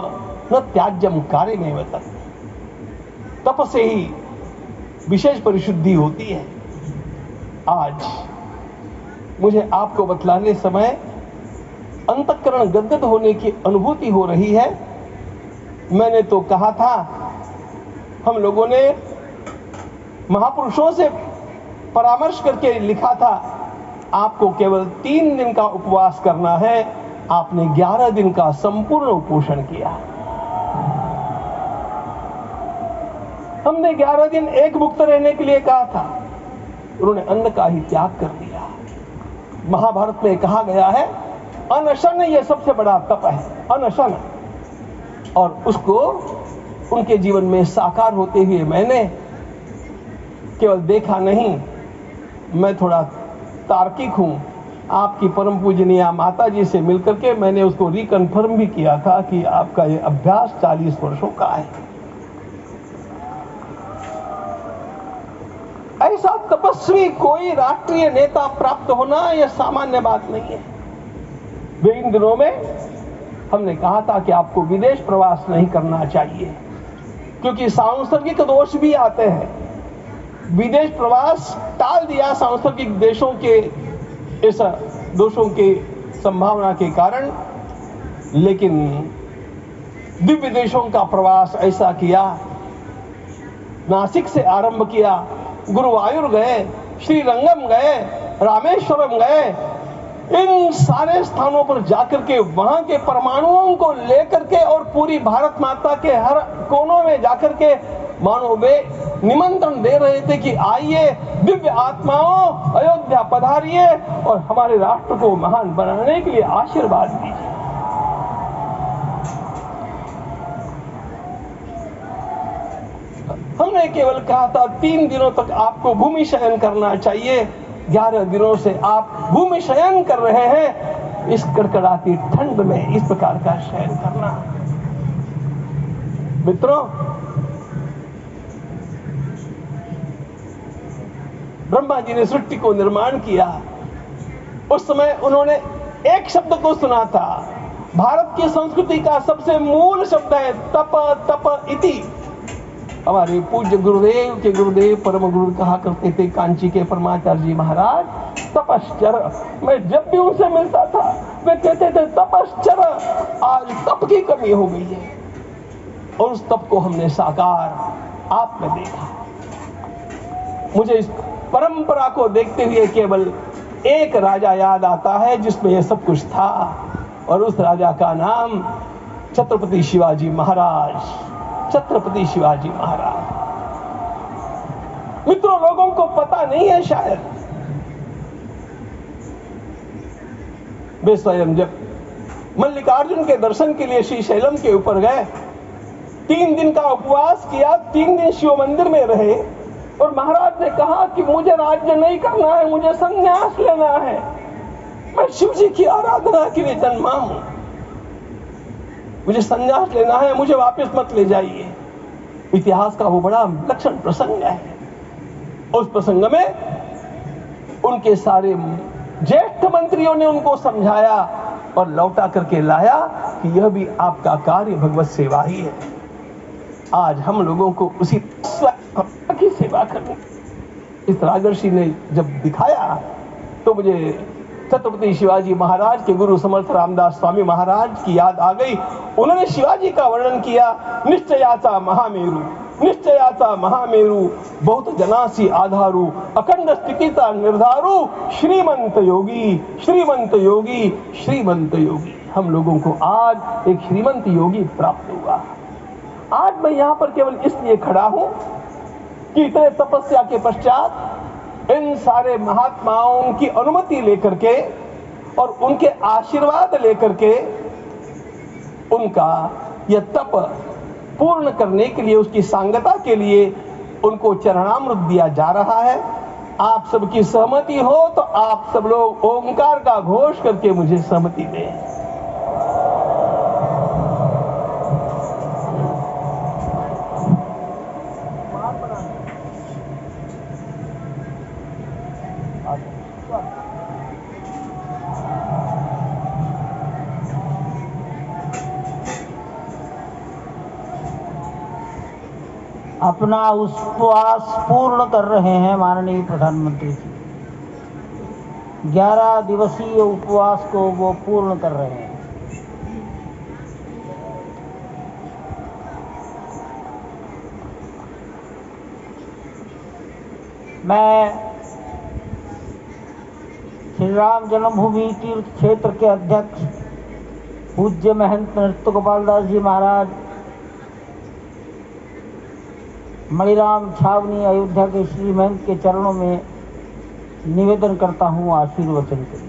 न त्याज्यम कार्य में तप से ही विशेष परिशुद्धि होती है। आज मुझे आपको बतलाने समय अंतःकरण गदगद होने की अनुभूति हो रही है। मैंने तो कहा था, हम लोगों ने महापुरुषों से परामर्श करके लिखा था, आपको केवल 3 दिन का उपवास करना है। आपने 11 दिन का संपूर्ण उपोषण किया। हमने 11 दिन एक मुक्त रहने के लिए कहा था, उन्होंने अन्न का ही त्याग कर दिया। महाभारत में कहा गया है अनशन ये सबसे बड़ा तप है, अनशन, और उसको उनके जीवन में साकार होते हुए मैंने केवल देखा नहीं, मैं थोड़ा तार्किक हूं। आपकी परम पूजनीय माता जी से मिलकर के मैंने उसको रिकन्फर्म भी किया था कि आपका ये अभ्यास 40 वर्षों का है। ऐसा तपस्वी कोई राष्ट्रीय नेता प्राप्त होना यह सामान्य बात नहीं है। वे इन दिनों में हमने कहा था कि आपको विदेश प्रवास नहीं करना चाहिए, क्योंकि सांसर्गिक दोष भी आते हैं। विदेश प्रवास टाल दिया सांसर्गिक देशों के इस दोषों के संभावना के कारण, लेकिन दिव्य देशों का प्रवास ऐसा किया। नासिक से आरंभ किया, गुरुवायूर गए, श्रीरंगम गए, रामेश्वरम गए। इन सारे स्थानों पर जाकर के वहां के परमाणुओं को लेकर के और पूरी भारत माता के हर कोनों में जाकर के मानो वे निमंत्रण दे रहे थे कि आइए दिव्य आत्माओं, अयोध्या पधारिए और हमारे राष्ट्र को महान बनाने के लिए आशीर्वाद दीजिए। हमने केवल कहा था 3 दिनों तक आपको भूमि शयन करना चाहिए। 11 दिनों से आप भूमि शयन कर रहे हैं। इस कड़कड़ाती ठंड में इस प्रकार का शयन करना, मित्रों, ब्रह्मा जी ने सृष्टि को निर्माण किया। उस समय उन्होंने एक शब्द को सुना था। भारत की संस्कृति का सबसे मूल शब्द है तप, तप इति। हमारे पूज्य गुरुदेव के गुरुदेव परम गुरु कहा करते थे, कांची के परमाचार्य जी महाराज, तपश्चर। मैं जब भी उनसे मिलता था वे कहते थे तपश्चर। आज तप की कमी हो गई है और उस तप को हमने साकार आप में देखा। मुझे इस परंपरा को देखते हुए केवल एक राजा याद आता है जिसमें यह सब कुछ था, और उस राजा का नाम छत्रपति शिवाजी महाराज। छत्रपति शिवाजी महाराज। मित्रों, लोगों को पता नहीं है शायद, वे स्वयं जब मल्लिकार्जुन के दर्शन के लिए श्रीशैलम के ऊपर गए 3 दिन का उपवास किया, 3 दिन शिव मंदिर में रहे और महाराज ने कहा कि मुझे राज्य नहीं करना है, मुझे संन्यास लेना है, मैं शिव जी की आराधना के लिए जन्मा हूं, मुझे संन्यास लेना है, मुझे वापस मत ले जाइए। इतिहास का वो बड़ा विलक्षण प्रसंग है। उस प्रसंग में उनके सारे ज्येष्ठ मंत्रियों ने उनको समझाया और लौटा करके लाया कि यह भी आपका कार्य भगवत सेवा ही है। आज हम लोगों को उसी की सेवा करनी। इस राजर्षि ने जब दिखाया तो मुझे छत्रपति शिवाजी महाराज के गुरु समर्थ रामदास स्वामी महाराज की याद आ गई। उन्होंने शिवाजी का वर्णन किया, निश्चयाचा महामेरु, निश्चयाचा महामेरु, बहुत जनासी आधारू, अखंड स्थितिता निर्धारू, श्रीमंत योगी, श्रीमंत योगी, श्रीमंत योगी। हम लोगों को आज एक श्रीमंत योगी प्राप्त हुआ। आज मैं यहाँ पर केवल इसलिए खड़ा हूं कि इतने तपस्या के पश्चात इन सारे महात्माओं की अनुमति लेकर के और उनके आशीर्वाद लेकर के उनका यह तप पूर्ण करने के लिए, उसकी सांगता के लिए उनको चरणामृत दिया जा रहा है। आप सबकी सहमति हो तो आप सब लोग ओंकार का घोष करके मुझे सहमति दें। अपना उपवास पूर्ण कर रहे हैं माननीय प्रधानमंत्री जी। 11 दिवसीय उपवास को वो पूर्ण कर रहे हैं। मैं श्री राम जन्मभूमि तीर्थ क्षेत्र के अध्यक्ष पूज्य महंत नृत्य गोपाल दास जी महाराज, मणिराम छावनी अयोध्या के श्री महंत के चरणों में निवेदन करता हूँ आशीर्वचन के लिए।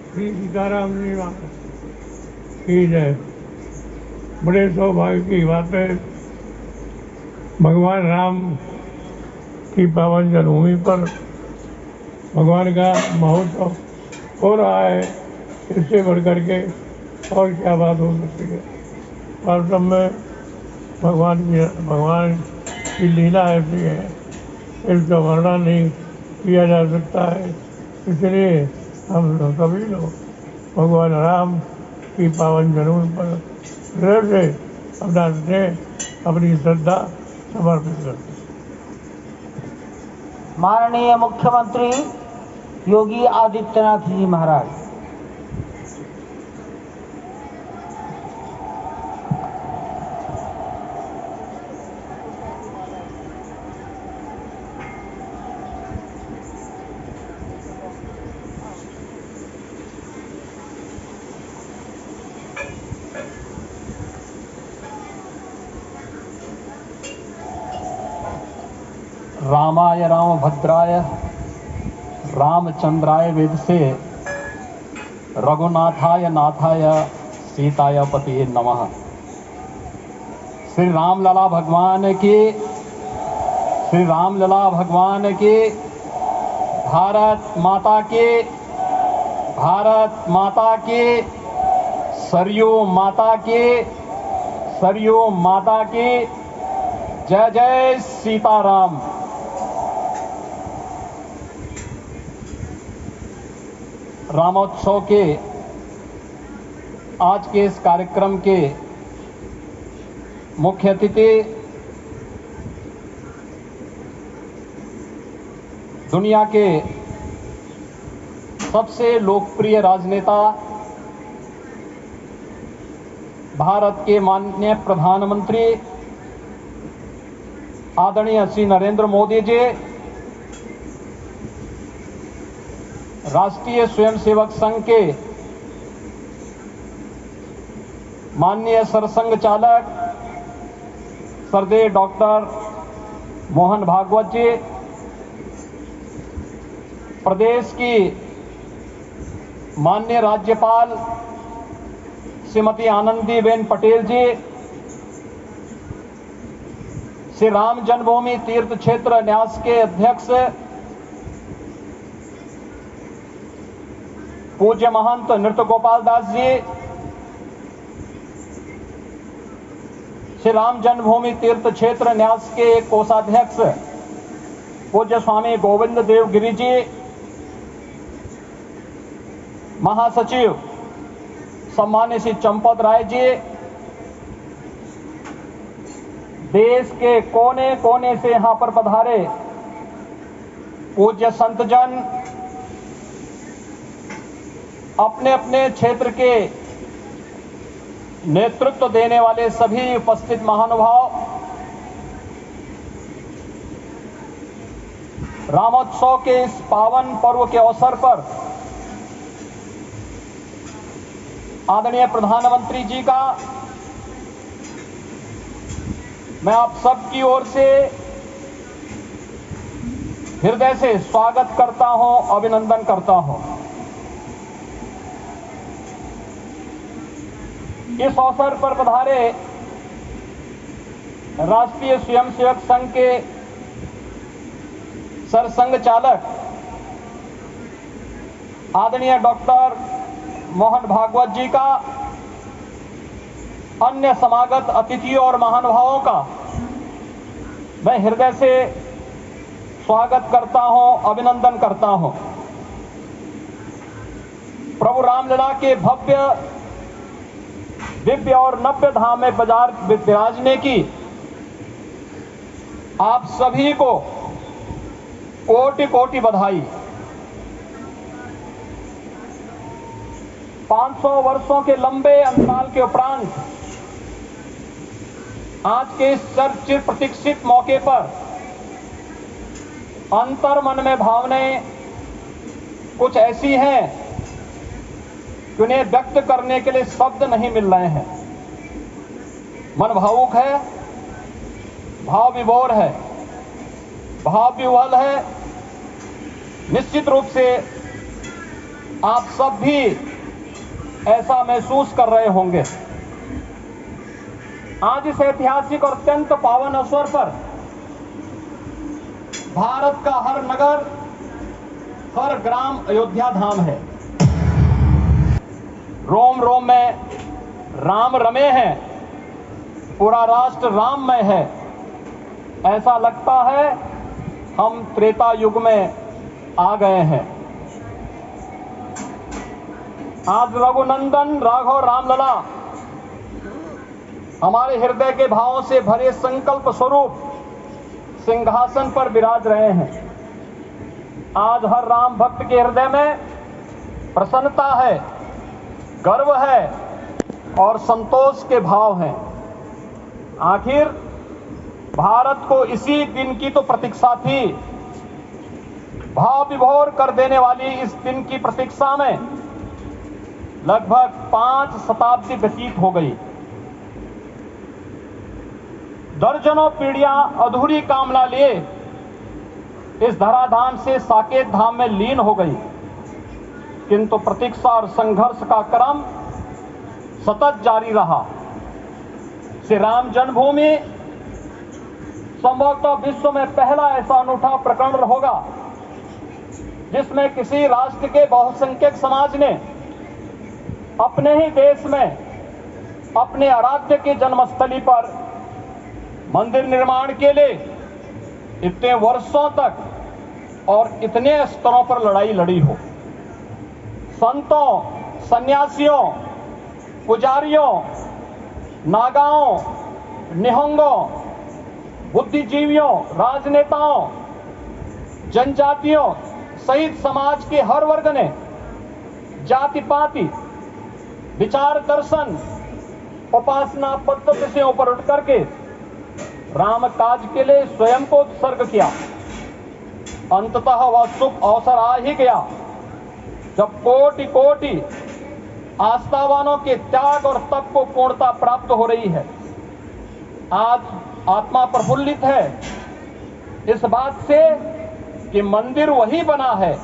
श्री सीताराम जी की जय। बड़े सौभाग्य की बात है, भगवान राम की पावन जन्मभूमि पर भगवान का महोत्सव हो रहा है। इससे बढ़कर के और क्या बात हो सकती है। वास्तव में भगवान की लीला ऐसी है, इसका वर्णन नहीं किया जा सकता है। इसलिए हम सभी लोग भगवान राम की पावन जन्मभूमि पर हृदय से अपना स्नेह, अपनी श्रद्धा समर्पित करते हैं। माननीय मुख्यमंत्री योगी आदित्यनाथ जी महाराज। रामाय रामभद्राय रामचंद्राय वेद से रघुनाथाय नाथाय सीताय पतिये नमः। श्री रामलला भगवान की, श्री रामलला भगवान की, भारत माता की, भारत माता की, सरयू माता की, सरयू माता की जय जय सीताराम। रामोत्सव के आज के इस कार्यक्रम के मुख्य अतिथि दुनिया के सबसे लोकप्रिय राजनेता, भारत के माननीय प्रधानमंत्री आदरणीय श्री नरेंद्र मोदी जी, राष्ट्रीय स्वयंसेवक संघ के माननीय सरसंघ चालक श्रद्धेय डॉक्टर मोहन भागवत जी, प्रदेश की माननीय राज्यपाल श्रीमती आनंदीबेन पटेल जी, श्री राम जन्मभूमि तीर्थ क्षेत्र न्यास के अध्यक्ष पूज्य महंत नृत्य गोपाल दास जी, श्री राम जन्मभूमि तीर्थ क्षेत्र न्यास के कोषाध्यक्ष पूज्य स्वामी गोविंद देव गिरी जी, महासचिव सम्मान्य श्री चंपत राय जी, देश के कोने कोने से यहां पर पधारे पूज्य संतजन, अपने अपने क्षेत्र के नेतृत्व देने वाले सभी उपस्थित महानुभाव, रामोत्सव के इस पावन पर्व के अवसर पर आदरणीय प्रधानमंत्री जी का मैं आप सबकी ओर से हृदय से स्वागत करता हूं, अभिनंदन करता हूं। इस अवसर पर पधारे राष्ट्रीय स्वयंसेवक संघ के सरसंघ चालक आदरणीय डॉक्टर मोहन भागवत जी का, अन्य समागत अतिथियों और महानुभावों का मैं हृदय से स्वागत करता हूं, अभिनंदन करता हूं। प्रभु रामलला के भव्य दिव्य और नव्य धाम में विराजने की आप सभी को कोटि कोटि बधाई। 500 वर्षों के लंबे अंतराल के उपरांत आज के इस चर्चित प्रतीक्षित मौके पर अंतर मन में भावनाएं कुछ ऐसी हैं कि उन्हें व्यक्त करने के लिए शब्द नहीं मिल रहे हैं। मन भावुक है, भाव विभोर है, भाव विह्वल है। निश्चित रूप से आप सब भी ऐसा महसूस कर रहे होंगे। आज इस ऐतिहासिक और अत्यंत पावन अवसर पर भारत का हर नगर, हर ग्राम अयोध्या धाम है। रोम रोम में राम रमे हैं, पूरा राष्ट्र राममय है। ऐसा लगता है हम त्रेता युग में आ गए हैं। आज रघुनंदन राघव रामलला हमारे हृदय के भावों से भरे संकल्प स्वरूप सिंहासन पर विराज रहे हैं। आज हर राम भक्त के हृदय में प्रसन्नता है, गर्व है और संतोष के भाव हैं। आखिर भारत को इसी दिन की तो प्रतीक्षा थी। भाव विभोर कर देने वाली इस दिन की प्रतीक्षा में लगभग 5 शताब्दी व्यतीत हो गई। दर्जनों पीढ़ियां अधूरी कामना लिए इस धराधाम से साकेत धाम में लीन हो गई, किंतु प्रतीक्षा और संघर्ष का क्रम सतत जारी रहा। श्री राम जन्मभूमि संभवतः विश्व में पहला ऐसा अनूठा प्रकरण होगा जिसमें किसी राष्ट्र के बहुसंख्यक समाज ने अपने ही देश में अपने आराध्य के जन्मस्थली पर मंदिर निर्माण के लिए इतने वर्षों तक और इतने स्तरों पर लड़ाई लड़ी हो। संतों, सन्यासियों, पुजारियों, नागाओं, निहंगों, बुद्धिजीवियों, राजनेताओं, जनजातियों सहित समाज के हर वर्ग ने जाति पाति, विचार दर्शन, उपासना पद्धति से ऊपर उठ करके राम काज के लिए स्वयं को उत्सर्ग किया। अंततः वह शुभ अवसर आ ही गया जब कोटि कोटि आस्थावानों के त्याग और तप को पूर्णता प्राप्त हो रही है। आज आत्मा प्रफुल्लित है इस बात से कि मंदिर वही बना है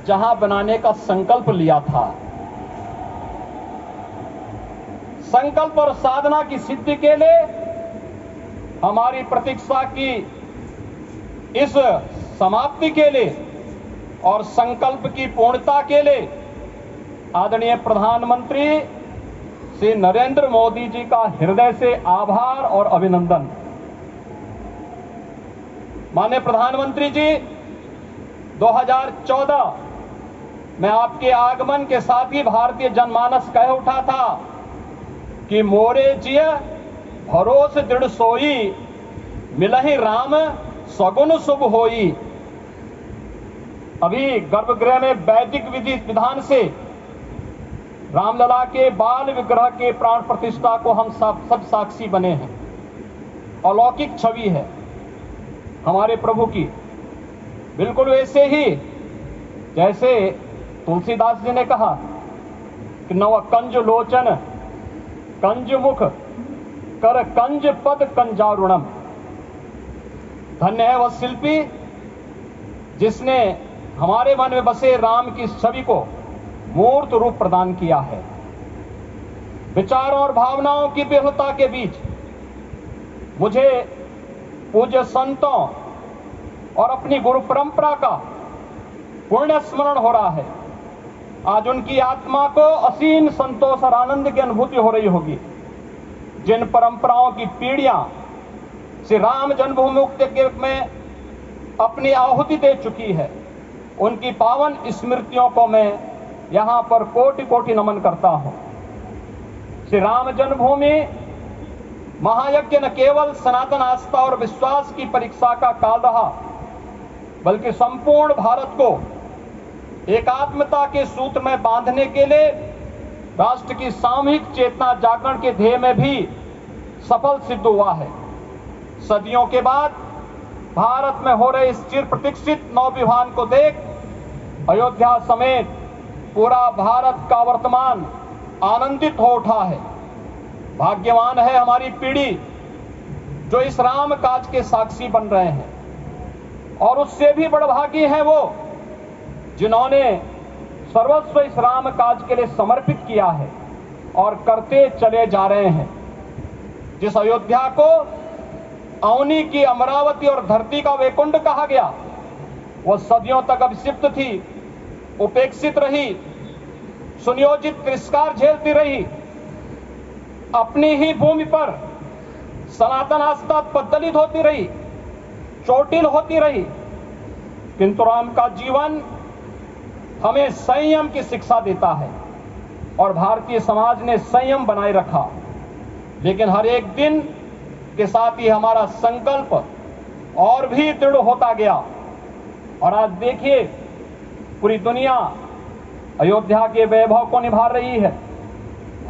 जहां बनाने का संकल्प लिया था। संकल्प और साधना की सिद्धि के लिए हमारी प्रतीक्षा की इस समाप्ति के लिए और संकल्प की पूर्णता के लिए आदरणीय प्रधानमंत्री श्री नरेंद्र मोदी जी का हृदय से आभार और अभिनंदन। माननीय प्रधानमंत्री जी, 2014 में आपके आगमन के साथ ही भारतीय जनमानस कह उठा था कि मोरे जिय भरोस दृढ़ सोई, मिलहि राम सगुन शुभ होई। अभी गर्भगृह में वैदिक विधि विधान से रामलला के बाल विग्रह के प्राण प्रतिष्ठा को हम सब साक्षी बने हैं। अलौकिक छवि है हमारे प्रभु की, बिल्कुल वैसे ही जैसे तुलसीदास जी ने कहा कि नव कंज लोचन कंज मुख कर कंज पद कंजारुणम। धन्य है वह शिल्पी जिसने हमारे मन में बसे राम की छवि को मूर्त रूप प्रदान किया है। विचारों और भावनाओं की विहलता के बीच मुझे पूज्य संतों और अपनी गुरु परंपरा का पुण्य स्मरण हो रहा है। आज उनकी आत्मा को असीम संतोष और आनंद की अनुभूति हो रही होगी। जिन परंपराओं की पीढ़ियां श्री राम जन्मभूमि मुक्ति के में अपनी आहुति दे चुकी है, उनकी पावन स्मृतियों को मैं यहां पर कोटि कोटि नमन करता हूं। श्री राम जन्मभूमि महायज्ञ न केवल सनातन आस्था और विश्वास की परीक्षा का काल रहा, बल्कि संपूर्ण भारत को एकात्मता के सूत्र में बांधने के लिए राष्ट्र की सामूहिक चेतना जागरण के ध्येय में भी सफल सिद्ध हुआ है। सदियों के बाद भारत में हो रहे इस चिर प्रतीक्षित नवविवाह को देख अयोध्या समेत पूरा भारत का वर्तमान आनंदित हो उठा है। भाग्यवान है हमारी पीढ़ी जो इस राम काज के साक्षी बन रहे हैं, और उससे भी बड़भागी है वो जिन्होंने सर्वस्व इस राम काज के लिए समर्पित किया है और करते चले जा रहे हैं। जिस अयोध्या को अवनी की अमरावती और धरती का वैकुंठ कहा गया, वह सदियों तक अभिषिक्त थी, उपेक्षित रही, सुनियोजित तिरस्कार झेलती रही। अपनी ही भूमि पर सनातन आस्था पद्दलित होती रही, चोटिल होती रही, किंतु राम का जीवन हमें संयम की शिक्षा देता है और भारतीय समाज ने संयम बनाए रखा। लेकिन हर एक दिन के साथ ही हमारा संकल्प और भी दृढ़ होता गया, और आज देखिए पूरी दुनिया अयोध्या के वैभव को निभा रही है।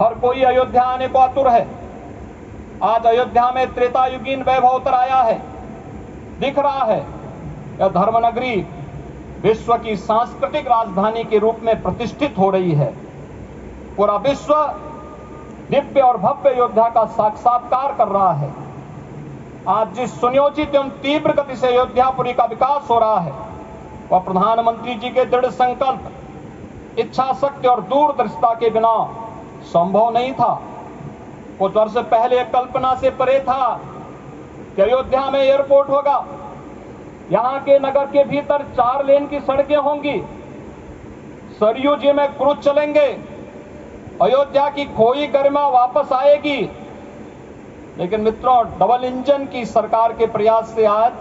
हर कोई अयोध्या आने को आतुर है। आज अयोध्या में त्रेतायुगीन वैभव उतर आया है, दिख रहा है। यह धर्मनगरी विश्व की सांस्कृतिक राजधानी के रूप में प्रतिष्ठित हो रही है। पूरा विश्व दिव्य और भव्य अयोध्या का साक्षात्कार कर रहा है। आज जिस सुनियोजित एवं तीव्र गति से अयोध्यापुरी का विकास हो रहा है, वह प्रधानमंत्री जी के दृढ़ संकल्प, इच्छा शक्ति और दूरदर्शिता के बिना संभव नहीं था। कुछ वर्ष पहले कल्पना से परे था कि अयोध्या में एयरपोर्ट होगा, यहाँ के नगर के भीतर 4 लेन की सड़कें होंगी, सरयू जी में क्रूज चलेंगे, अयोध्या की खोई गरिमा वापस आएगी। लेकिन मित्रों, डबल इंजन की सरकार के प्रयास से आज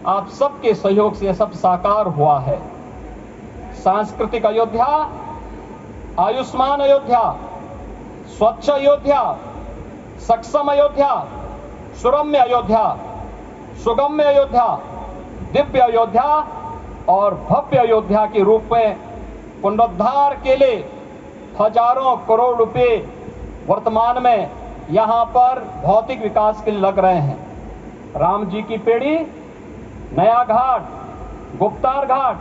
आप सबके सहयोग से यह सब साकार हुआ है। सांस्कृतिक अयोध्या, आयुष्मान अयोध्या, स्वच्छ अयोध्या, सक्षम अयोध्या, सुरम्य अयोध्या, सुगम्य अयोध्या, दिव्य अयोध्या और भव्य अयोध्या के रूप में पुनरुद्धार के लिए हजारों करोड़ रुपए वर्तमान में यहाँ पर भौतिक विकास के लिए लग रहे हैं। राम जी की पेड़ी, नया घाट, गुप्तार घाट,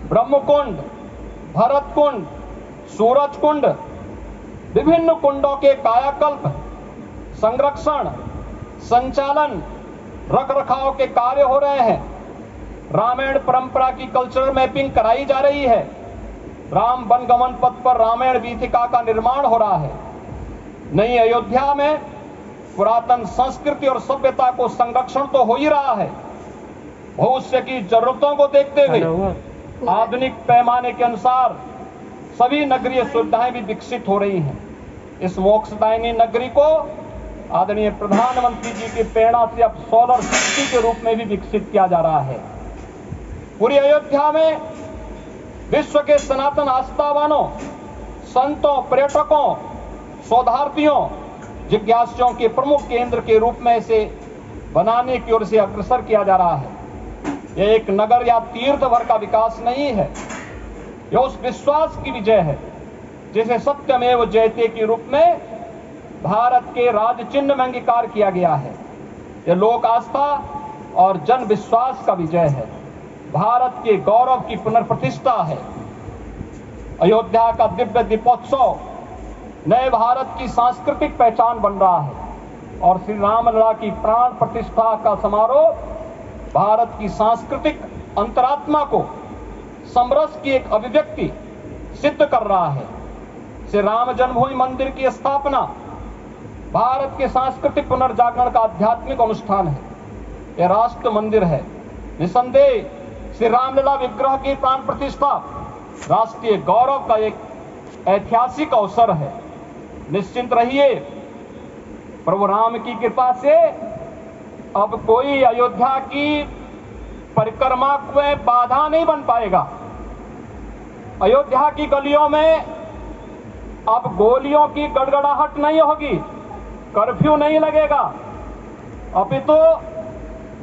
ब्रह्मकुंड, भरत कुंड, सूरज कुंड, विभिन्न कुंडों के कायाकल्प, संरक्षण, संचालन, रखरखाव के कार्य हो रहे हैं। रामायण परंपरा की कल्चरल मैपिंग कराई जा रही है। राम वनगमन पथ पर रामायण वीथिका का निर्माण हो रहा है। नई अयोध्या में पुरातन संस्कृति और सभ्यता को संरक्षण तो हो ही रहा है, भविष्य की जरूरतों को देखते हुए आधुनिक पैमाने के अनुसार सभी नगरीय सुविधाएं भी विकसित हो रही हैं। इस मोक्षदायिनी नगरी को आदरणीय प्रधानमंत्री जी की प्रेरणा से अब सोलर सिटी के रूप में भी विकसित किया जा रहा है। पूरी अयोध्या में विश्व के सनातन आस्थावानों, संतों, पर्यटकों, शोधार्थियों, जिज्ञासुओं के प्रमुख केंद्र के रूप में इसे बनाने की ओर से अग्रसर किया जा रहा है। यह एक नगर या तीर्थ भर का विकास नहीं है, यह उस विश्वास की विजय है जिसे सत्यमेव जयते के रूप में भारत के राज चिन्ह में अंगीकार किया गया है। यह लोक आस्था और जन विश्वास का विजय है, भारत के गौरव की पुनर्प्रतिष्ठा है। अयोध्या का दिव्य दीपोत्सव नए भारत की सांस्कृतिक पहचान बन रहा है और श्री रामलला की प्राण प्रतिष्ठा का समारोह भारत की सांस्कृतिक अंतरात्मा को समरस की एक अभिव्यक्ति सिद्ध कर रहा है। श्री राम जन्मभूमि मंदिर की स्थापना भारत के सांस्कृतिक पुनर्जागरण का आध्यात्मिक अनुष्ठान है। यह राष्ट्र मंदिर है। निसंदेह श्री रामलला विग्रह की प्राण प्रतिष्ठा राष्ट्रीय गौरव का एक ऐतिहासिक अवसर है। निश्चिंत रहिए, प्रभु राम की कृपा से अब कोई अयोध्या की परिक्रमा में बाधा नहीं बन पाएगा। अयोध्या की गलियों में अब गोलियों की गड़गड़ाहट नहीं होगी, कर्फ्यू नहीं लगेगा, अपितु